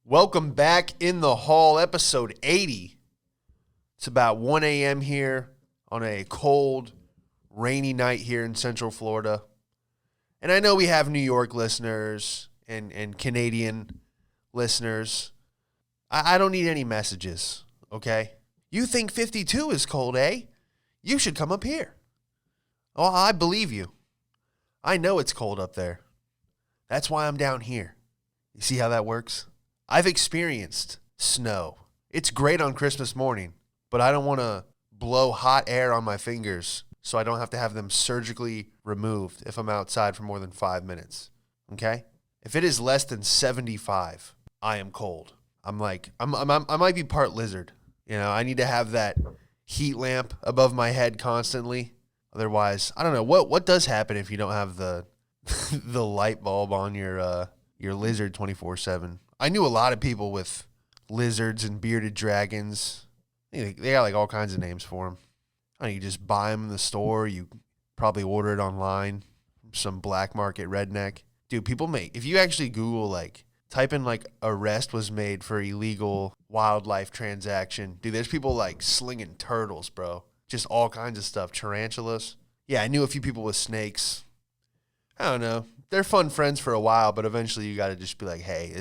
Welcome back in the hall, episode 80. It's about 1 a.m. here on a cold, rainy night here in Central Florida. And I know we have New York listeners and Canadian listeners. I don't need any messages, okay? You think 52 is cold, eh? You should come up here. Oh, I believe you. I know it's cold up there. That's why I'm down here. You see how that works? I've experienced snow. It's great on Christmas morning, but I don't want to blow hot air on my fingers so I don't have to have them surgically removed if I'm outside for more than 5 minutes. Okay? If it is less than 75, I am cold. I might be part lizard. You know, I need to have that heat lamp above my head constantly. Otherwise, I don't know what does happen if you don't have the the light bulb on your lizard 24/7. I knew a lot of people with lizards and bearded dragons. They got like all kinds of names for them. I don't know, you just buy them in the store. You probably order it online from some black market redneck. Dude, if you actually Google, type in arrest was made for illegal wildlife transaction. Dude, there's people slinging turtles, bro. Just all kinds of stuff. Tarantulas. Yeah, I knew a few people with snakes. I don't know. They're fun friends for a while, but eventually you got to just be like, hey,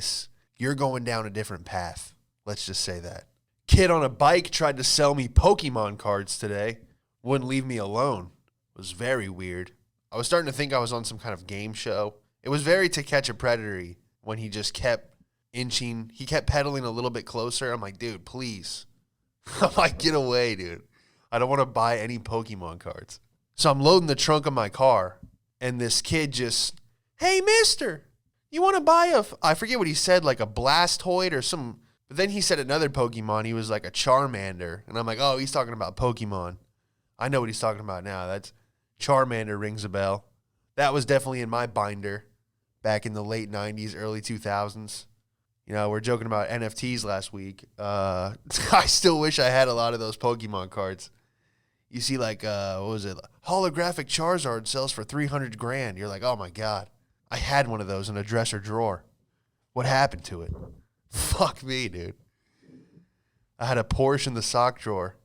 you're going down a different path. Let's just say that. Kid on a bike tried to sell me Pokemon cards today. Wouldn't leave me alone. It was very weird. I was starting to think I was on some kind of game show. It was very To Catch a Predator-y when he just kept inching. He kept pedaling a little bit closer. I'm like, dude, please. I'm like, get away, dude. I don't want to buy any Pokemon cards. So I'm loading the trunk of my car, and this kid just, hey, mister, you want to buy I forget what he said, like a Blastoise or some, but then he said another Pokemon. He was like a Charmander, and I'm like, oh, he's talking about Pokemon. I know what he's talking about now. That's Charmander rings a bell. That was definitely in my binder back in the late 90s, early 2000s. You know, we're joking about NFTs last week. I still wish I had a lot of those Pokemon cards. You see what was it? Holographic Charizard sells for $300,000. You're like, oh my God. I had one of those in a dresser drawer. What happened to it? Fuck me, dude. I had a Porsche in the sock drawer.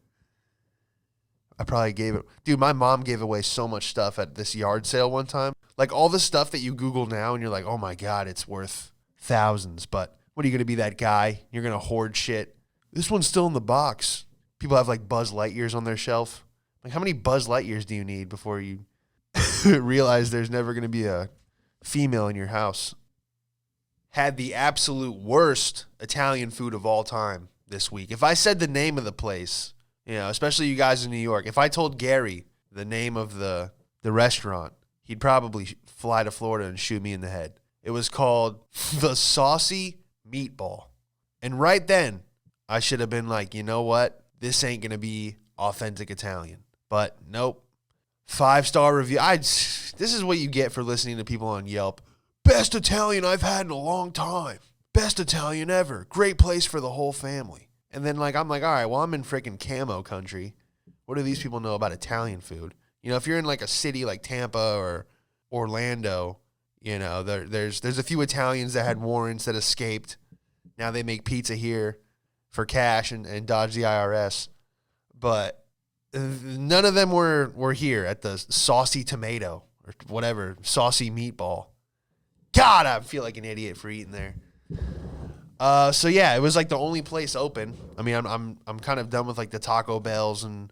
I probably gave it. Dude, my mom gave away so much stuff at this yard sale one time. Like all the stuff that you Google now and you're like, oh my God, it's worth thousands. But what are you going to be, that guy? You're going to hoard shit. This one's still in the box. People have like Buzz Lightyears on their shelf. Like, how many Buzz Lightyears do you need before you realize there's never going to be a female in your house? Had the absolute worst Italian food of all time this week. If I said the name of the place, you know, especially you guys in New York, if I told Gary the name of the restaurant, he'd probably fly to Florida and shoot me in the head. It was called the Saucy Meatball. And right then, I should have been like, you know what? This ain't going to be authentic Italian. But nope. 5-star review. This is what you get for listening to people on Yelp. Best Italian I've had in a long time. Best Italian ever. Great place for the whole family. And then I'm like, all right, well, I'm in freaking camo country. What do these people know about Italian food? You know, if you're in like a city like Tampa or Orlando, you know, there's a few Italians that had warrants that escaped. Now they make pizza here for cash and dodge the IRS. But none of them were here at the Saucy Tomato or whatever, Saucy Meatball. God, I feel like an idiot for eating there. So yeah, it was like the only place open. I mean, I'm kind of done with like the Taco Bells and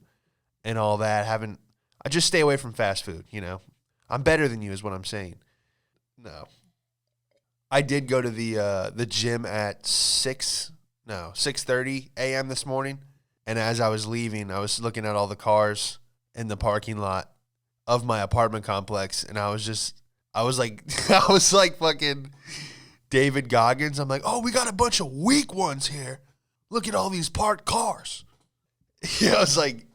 all that. I just stay away from fast food, you know. I'm better than you is what I'm saying. No. I did go to the gym at 6:30 a.m. this morning. And as I was leaving, I was looking at all the cars in the parking lot of my apartment complex, and I was like fucking David Goggins. I'm like, oh, we got a bunch of weak ones here. Look at all these parked cars. Yeah, it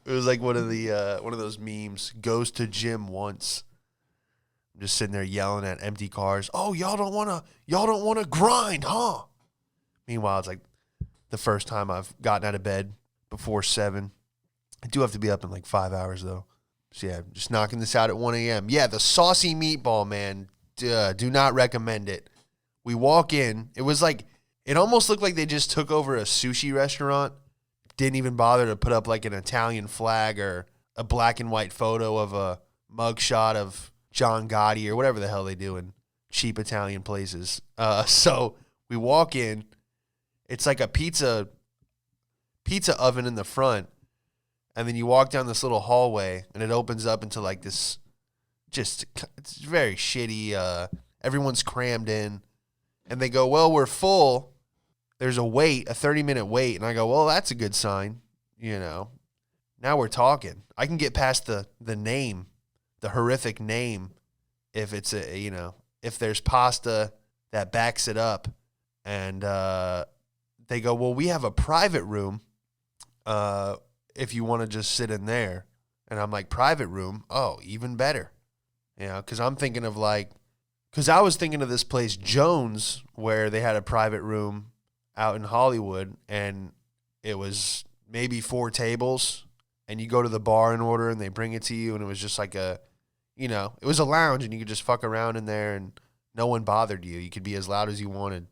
was like one of those memes. Goes to gym once. I'm just sitting there yelling at empty cars. Oh, y'all don't wanna grind, huh? Meanwhile, it's like the first time I've gotten out of bed before 7. I do have to be up in like 5 hours though. So yeah, just knocking this out at 1 a.m. Yeah, the Saucy Meatball, man. Do not recommend it. We walk in. It It almost looked like they just took over a sushi restaurant, didn't even bother to put up like an Italian flag or a black and white photo of a mugshot of John Gotti or whatever the hell they do in cheap Italian places. So we walk in. It's like a pizza oven in the front. And then you walk down this little hallway, and it opens up into like this, it's very shitty. Everyone's crammed in. And they go, well, we're full. There's a 30-minute wait. And I go, well, that's a good sign. Now we're talking. I can get past the name, the horrific name, if it's if there's pasta that backs it up. And they go, well, we have a private room if you want to just sit in there. And I'm like, private room? Oh, even better. Because I'm thinking of because I was thinking of this place, Jones, where they had a private room out in Hollywood, and it was maybe 4 tables, and you go to the bar and order, and they bring it to you, and it was just like it was a lounge, and you could just fuck around in there, and no one bothered you. You could be as loud as you wanted.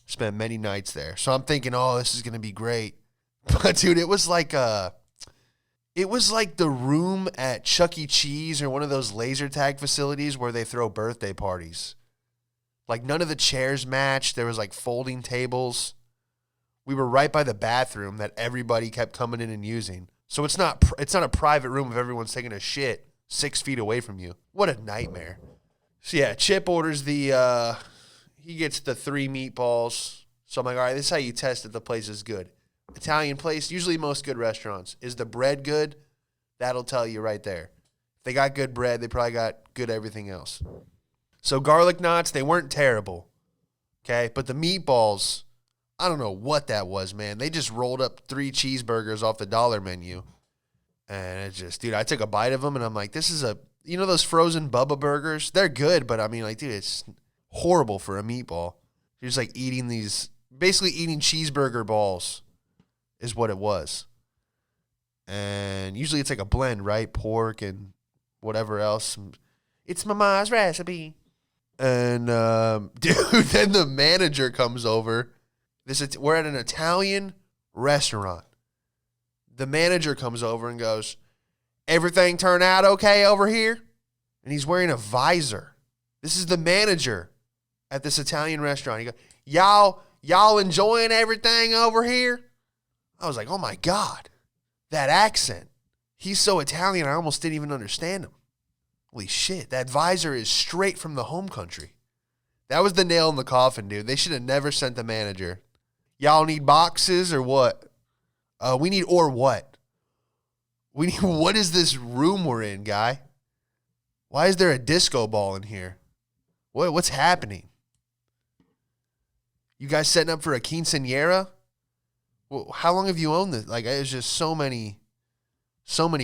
Spent many nights there. So I'm thinking, oh, this is going to be great. But, dude, it was like the room at Chuck E. Cheese or one of those laser tag facilities where they throw birthday parties. Like, none of the chairs matched. There was, folding tables. We were right by the bathroom that everybody kept coming in and using. So it's not a private room if everyone's taking a shit 6 feet away from you. What a nightmare. So, yeah, Chip orders he gets the 3 meatballs. So I'm like, all right, this is how you test if the place is good. Italian place, usually most good restaurants. Is the bread good? That'll tell you right there. If they got good bread, they probably got good everything else. So garlic knots, they weren't terrible. Okay, but the meatballs, I don't know what that was, man. They just rolled up 3 cheeseburgers off the dollar menu. And it just, dude, I took a bite of them, and I'm like, this is those frozen Bubba burgers? They're good, but I mean, dude, it's horrible for a meatball. You're just basically eating cheeseburger balls is what it was. And usually it's like a blend, right? Pork and whatever else. It's Mama's recipe. And, dude, then the manager comes over. We're at an Italian restaurant. The manager comes over and goes, everything turned out okay over here? And he's wearing a visor. This is the manager at this Italian restaurant. He goes, y'all enjoying everything over here? I was like, oh my God, that accent. He's so Italian, I almost didn't even understand him. Holy shit, that visor is straight from the home country. That was the nail in the coffin, dude. They should have never sent the manager. Y'all need boxes or what? We need or what? What is this room we're in, guy? Why is there a disco ball in here? What's happening? You guys setting up for a quinceañera? Well, how long have you owned this? It was just so many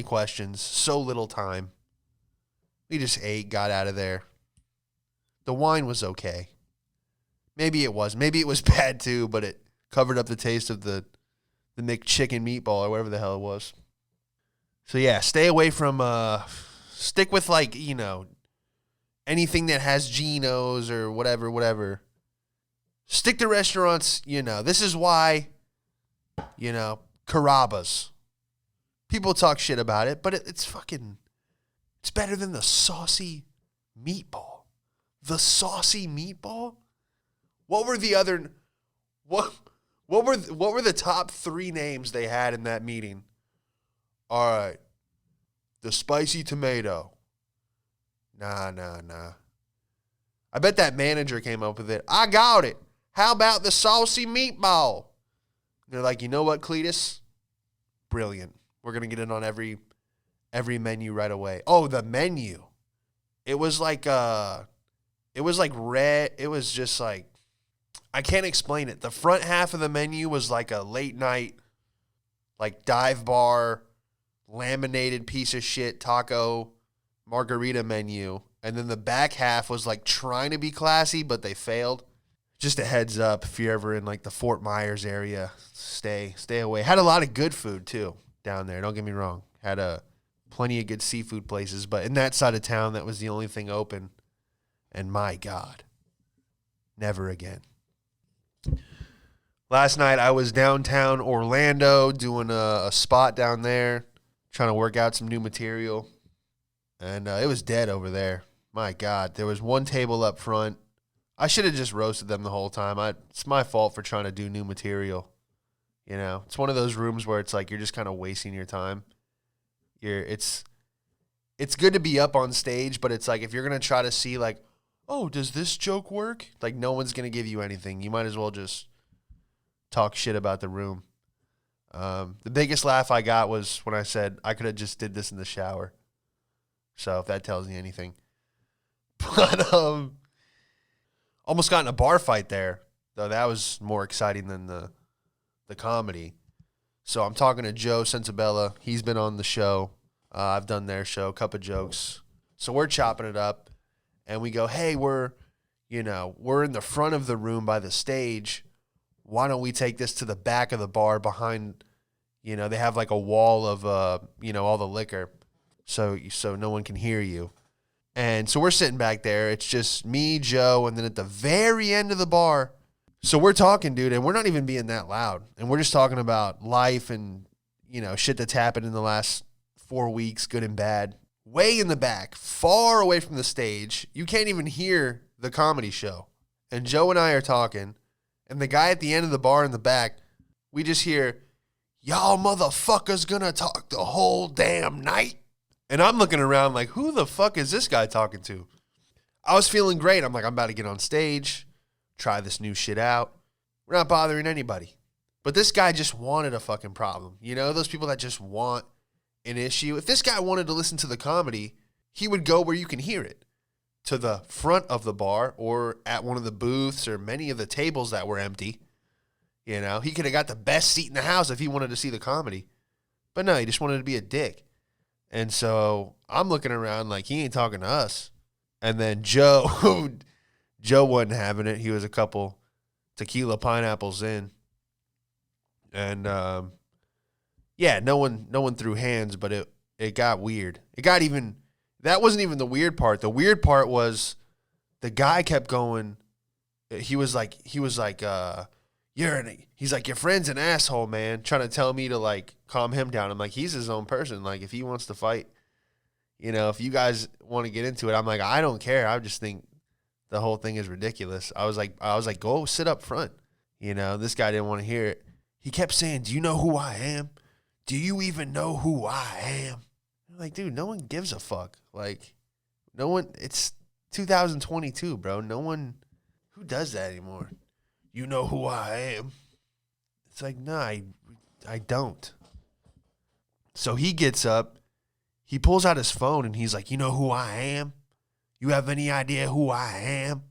questions, so little time. We just ate, got out of there. The wine was okay. Maybe it was bad too, but it covered up the taste of the McChicken meatball or whatever the hell it was. So yeah, stay away from, stick with anything that has Geno's or whatever. Stick to restaurants, this is why, Carrabba's. People talk shit about it, but it's better than the saucy meatball. The saucy meatball? What were the other, what were the top 3 names they had in that meeting? All right. The spicy tomato. Nah. I bet that manager came up with it. I got it. How about the saucy meatball? They're like, you know what, Cletus? Brilliant. We're going to get it on every menu right away. Oh, the menu. It was red. It was just I can't explain it. The front half of the menu was like a late night, dive bar, laminated piece of shit taco margarita menu. And then the back half was trying to be classy, but they failed. Just a heads up, if you're ever in the Fort Myers area, stay away. Had a lot of good food too down there. Don't get me wrong. Had plenty of good seafood places, but in that side of town, that was the only thing open. And my God, never again. Last night I was downtown Orlando doing a spot down there, trying to work out some new material. And it was dead over there. My God, there was one table up front. I should have just roasted them the whole time. It's my fault for trying to do new material. You know, it's one of those rooms where it's like you're just kind of wasting your time. It's good to be up on stage, but it's like if you're going to try to see like, oh, does this joke work? Like no one's going to give you anything. You might as well just talk shit about the room. The biggest laugh I got was when I said I could have just did this in the shower. So if that tells you anything. But almost got in a bar fight there, though that was more exciting than the comedy. So I'm talking to Joe Sensabella. He's been on the show. I've done their show, Cup of Jokes. So we're chopping it up, and we go, hey, we're in the front of the room by the stage. Why don't we take this to the back of the bar behind, they have like a wall of, all the liquor, so no one can hear you. And so we're sitting back there. It's just me, Joe, and then at the very end of the bar, so we're talking, dude, and we're not even being that loud. And we're just talking about life and, shit that's happened in the last 4 weeks, good and bad. Way in the back, far away from the stage, you can't even hear the comedy show. And Joe and I are talking, and the guy at the end of the bar in the back, we just hear, y'all motherfuckers gonna talk the whole damn night? And I'm looking around like, who the fuck is this guy talking to? I was feeling great. I'm like, I'm about to get on stage, try this new shit out. We're not bothering anybody. But this guy just wanted a fucking problem. Those people that just want an issue. If this guy wanted to listen to the comedy, he would go where you can hear it. To the front of the bar or at one of the booths or many of the tables that were empty. He could have got the best seat in the house if he wanted to see the comedy. But no, he just wanted to be a dick. And so I'm looking around like he ain't talking to us. And then Joe wasn't having it. He was a couple tequila pineapples in. And no one threw hands, but it got weird. That wasn't even the weird part. The weird part was the guy kept going. He's like, your friend's an asshole, man, trying to tell me to like calm him down. I'm like, he's his own person. Like if he wants to fight, if you guys want to get into it, I'm like, I don't care. I just think the whole thing is ridiculous. I was like, go sit up front. This guy didn't want to hear it. He kept saying, do you know who I am? Do you even know who I am? I'm like, dude, no one gives a fuck. Like, no one, it's 2022, bro. No one, who does that anymore? You know who I am? It's like, no, I don't. So he gets up, he pulls out his phone, and he's like, you know who I am? You have any idea who I am?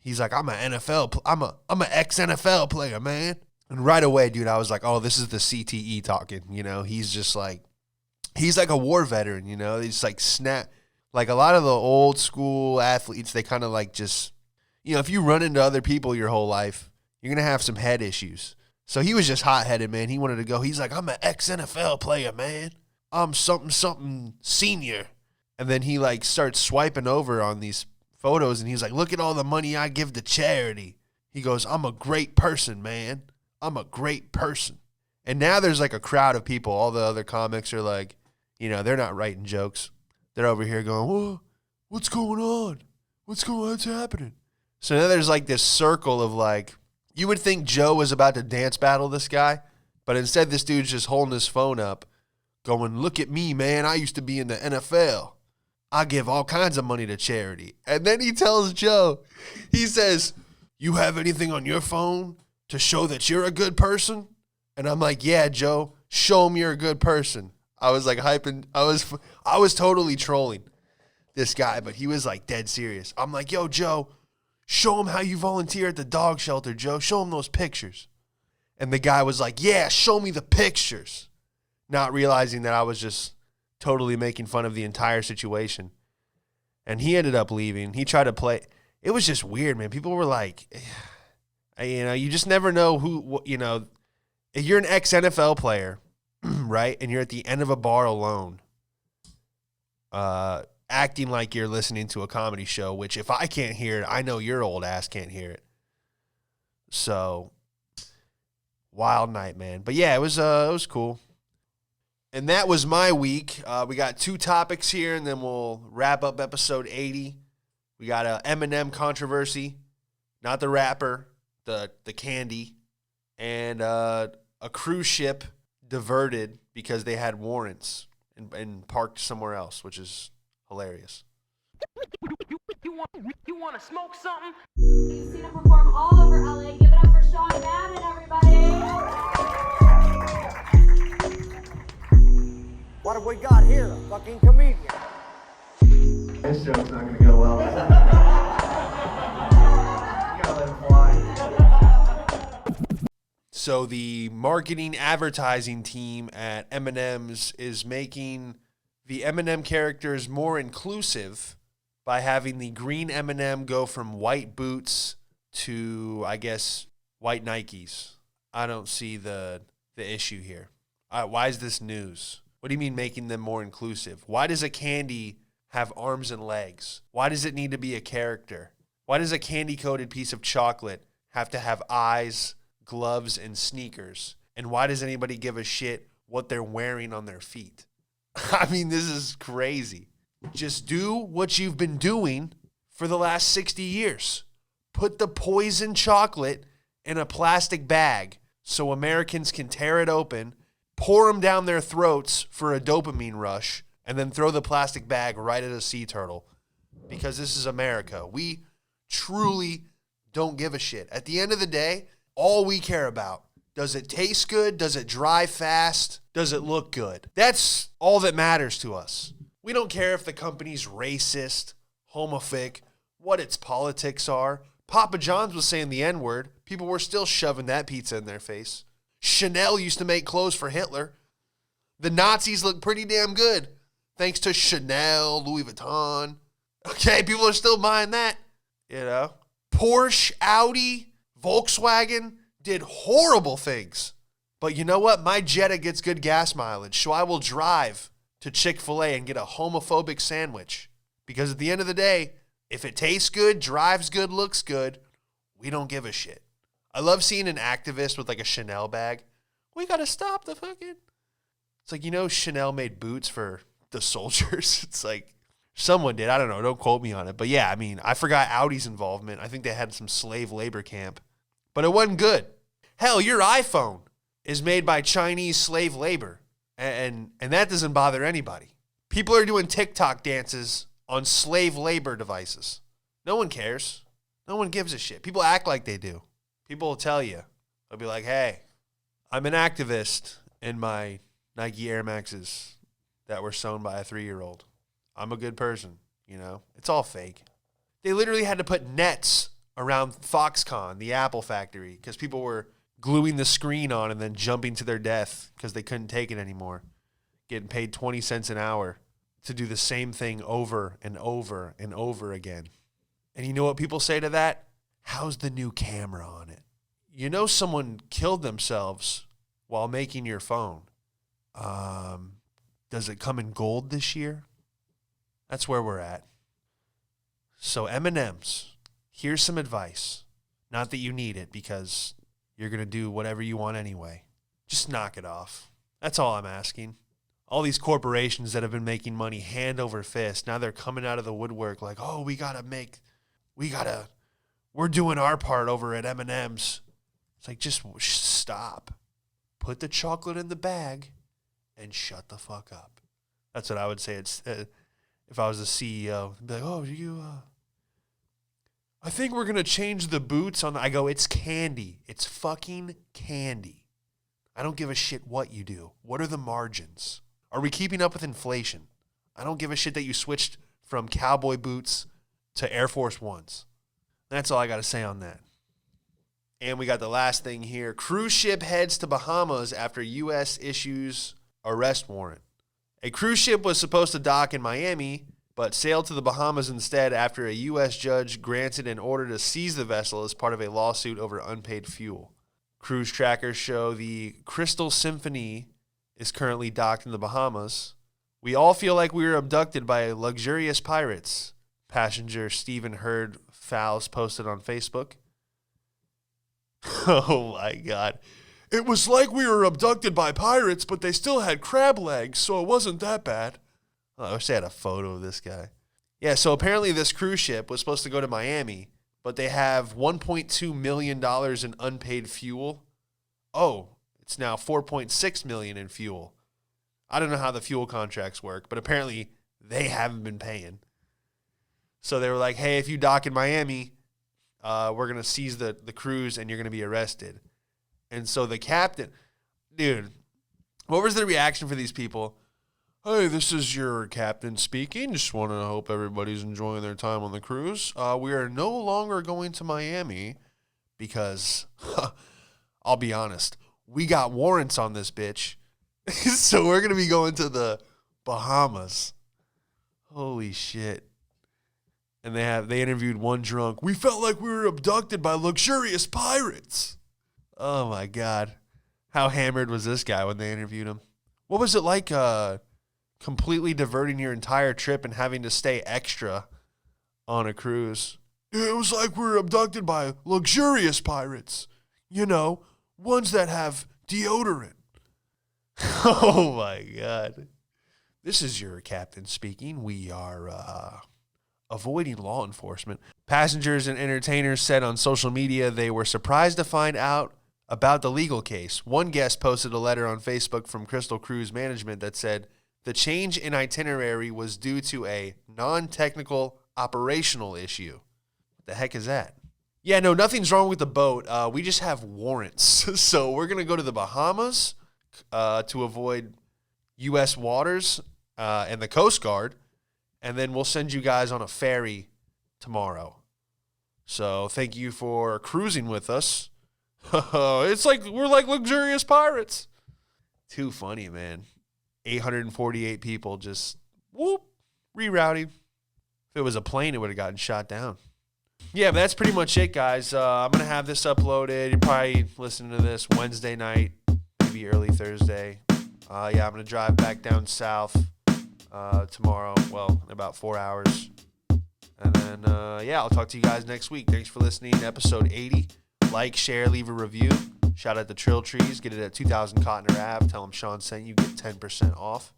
He's like, I'm an ex-NFL player, man. And right away, dude, I was like, oh, this is the CTE talking. He's just like, he's like a war veteran, He's like snap. Like a lot of the old school athletes, they kind of like just, if you run into other people your whole life, you're going to have some head issues. So he was just hot-headed, man. He wanted to go. He's like, I'm an ex-NFL player, man. I'm something senior. And then he like starts swiping over on these photos, and he's like, look at all the money I give to charity. He goes, I'm a great person, man. I'm a great person. And now there's like a crowd of people. All the other comics are like, they're not writing jokes. They're over here going, whoa, what's going on? What's happening? So now there's like this circle of like, you would think Joe was about to dance battle this guy, but instead this dude's just holding his phone up going, look at me, man. I used to be in the NFL. I give all kinds of money to charity. And then he tells Joe, he says, you have anything on your phone to show that you're a good person? And I'm like, yeah, Joe, show him you're a good person. I was like hyping. I was totally trolling this guy, but he was like dead serious. I'm like, yo, Joe, show him how you volunteer at the dog shelter, Joe. Show him those pictures. And the guy was like, yeah, show me the pictures. Not realizing that I was just totally making fun of the entire situation. And he ended up leaving. He tried to play. It was just weird, man. People were like, you just never know who, if you're an ex-NFL player, right, and you're at the end of a bar alone, acting like you're listening to a comedy show, which if I can't hear it, I know your old ass can't hear it. So Wild night, man. But yeah, it was cool. And that was my week. We got 2 topics here, and then we'll wrap up episode 80. We got a Eminem controversy, not the rapper, the candy, and a cruise ship diverted because they had warrants and parked somewhere else, which is hilarious. You want to smoke something? You've seen him perform all over LA. Give it up for Sean Madden, everybody. What have we got here? A fucking comedian. This joke's not gonna go well. You gotta let it fly. So the marketing advertising team at M&M's is making the M&M characters more inclusive by having the green M&M go from white boots to, I guess, white Nikes. I don't see the issue here. Why is this news? What do you mean making them more inclusive? Why does a candy have arms and legs? Why does it need to be a character? Why does a candy-coated piece of chocolate have to have eyes, gloves, and sneakers? And why does anybody give a shit what they're wearing on their feet? I mean, this is crazy. Just do what you've been doing for the last 60 years. Put the poison chocolate in a plastic bag so Americans can tear it open, pour them down their throats for a dopamine rush, and then throw the plastic bag right at a sea turtle. Because this is America. We truly don't give a shit. At the end of the day, all we care about, does it taste good? Does it dry fast? Does it look good? That's all that matters to us. We don't care if the company's racist, homophobic, what its politics are. Papa John's was saying the N-word. People were still shoving that pizza in their face. Chanel used to make clothes for Hitler. The Nazis look pretty damn good, thanks to Chanel, Louis Vuitton. Okay, people are still buying that, you know. Porsche, Audi, Volkswagen did horrible things. But you know what? My Jetta gets good gas mileage, so I will drive to Chick-fil-A and get a homophobic sandwich. Because at the end of the day, if it tastes good, drives good, looks good, we don't give a shit. I love seeing an activist with like a Chanel bag. We got to stop the fucking... It's like, you know, Chanel made boots for the soldiers. It's like, someone did. I don't know. Don't quote me on it. But yeah, I mean, I forgot Audi's involvement. I think they had some slave labor camp. But it wasn't good. Hell, your iPhone is made by Chinese slave labor. And that doesn't bother anybody. People are doing TikTok dances on slave labor devices. No one cares. No one gives a shit. People act like they do. People will tell you. They'll be like, hey, I'm an activist in my Nike Air Maxes that were sewn by a 3-year-old. I'm a good person, you know? It's all fake. They literally had to put nets around Foxconn, the Apple factory, because people were gluing the screen on and then jumping to their death because they couldn't take it anymore. Getting paid 20 cents an hour to do the same thing over and over and over again. And you know what people say to that? How's the new camera on it? You know someone killed themselves while making your phone. Does it come in gold this year? That's where we're at. So M&M's, here's some advice. Not that you need it because you're going to do whatever you want anyway. Just knock it off. That's all I'm asking. All these corporations that have been making money hand over fist, now they're coming out of the woodwork like, oh, we're doing our part over at M&M's. It's like, just stop. Put the chocolate in the bag and shut the fuck up. That's what I would say. It's if I was the CEO. I'd be like, oh, I think we're going to change the boots on I go, it's candy. It's fucking candy. I don't give a shit what you do. What are the margins? Are we keeping up with inflation? I don't give a shit that you switched from cowboy boots to Air Force Ones. That's all I got to say on that. And we got the last thing here. Cruise ship heads to Bahamas after U.S. issues arrest warrant. A cruise ship was supposed to dock in Miami, but sailed to the Bahamas instead after a U.S. judge granted an order to seize the vessel as part of a lawsuit over unpaid fuel. Cruise trackers show the Crystal Symphony is currently docked in the Bahamas. We all feel like we were abducted by luxurious pirates, passenger Stephen Hurd Fowles posted on Facebook. Oh my God. It was like we were abducted by pirates, but they still had crab legs, so it wasn't that bad. Oh, I wish they had a photo of this guy. Yeah, so apparently this cruise ship was supposed to go to Miami, but they have $1.2 million in unpaid fuel. Oh, it's now $4.6 million in fuel. I don't know how the fuel contracts work, but apparently they haven't been paying. So they were like, hey, if you dock in Miami, we're going to seize the cruise and you're going to be arrested. And so the captain, dude, what was the reaction for these people? Hey, this is your captain speaking. Just want to hope everybody's enjoying their time on the cruise. We are no longer going to Miami because, I'll be honest, we got warrants on this bitch. So we're going to be going to the Bahamas. Holy shit. And they interviewed one drunk. We felt like we were abducted by luxurious pirates. Oh my God. How hammered was this guy when they interviewed him? What was it like completely diverting your entire trip and having to stay extra on a cruise? It was like we were abducted by luxurious pirates. You know, ones that have deodorant. Oh my God. This is your captain speaking. We are avoiding law enforcement. Passengers and entertainers said on social media they were surprised to find out about the legal case. One guest posted a letter on Facebook from Crystal Cruise Management that said the change in itinerary was due to a non-technical operational issue. What the heck is that? Yeah, no, nothing's wrong with the boat. We just have warrants. So we're going to go to the Bahamas to avoid U.S. waters and the Coast Guard, and then we'll send you guys on a ferry tomorrow. So thank you for cruising with us. It's like we're like luxurious pirates. Too funny, man. 848 people just whoop rerouting. If it was a plane, it would have gotten shot down. Yeah, but that's pretty much it, guys. I'm gonna have this uploaded. You're probably listening to this Wednesday night, maybe early Thursday. Yeah, I'm gonna drive back down south tomorrow. Well, in about 4 hours, and then yeah, I'll talk to you guys next week. Thanks for listening. Episode 80. Like, share, leave a review. Shout out to Trill Trees. Get it at 2000 Cotner Ave. Tell them Sean sent you. Get 10% off.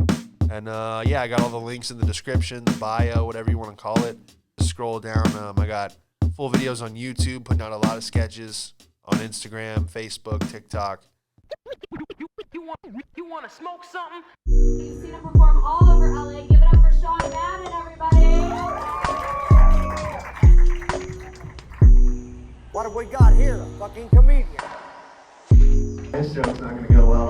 And yeah, I got all the links in the description, the bio, whatever you want to call it. Just scroll down. I got full videos on YouTube, putting out a lot of sketches on Instagram, Facebook, TikTok. You want to smoke something? You've seen him perform all over LA. Give it up for Sean Madden, everybody. What have we got here? A fucking comedian. This joke's not gonna go well.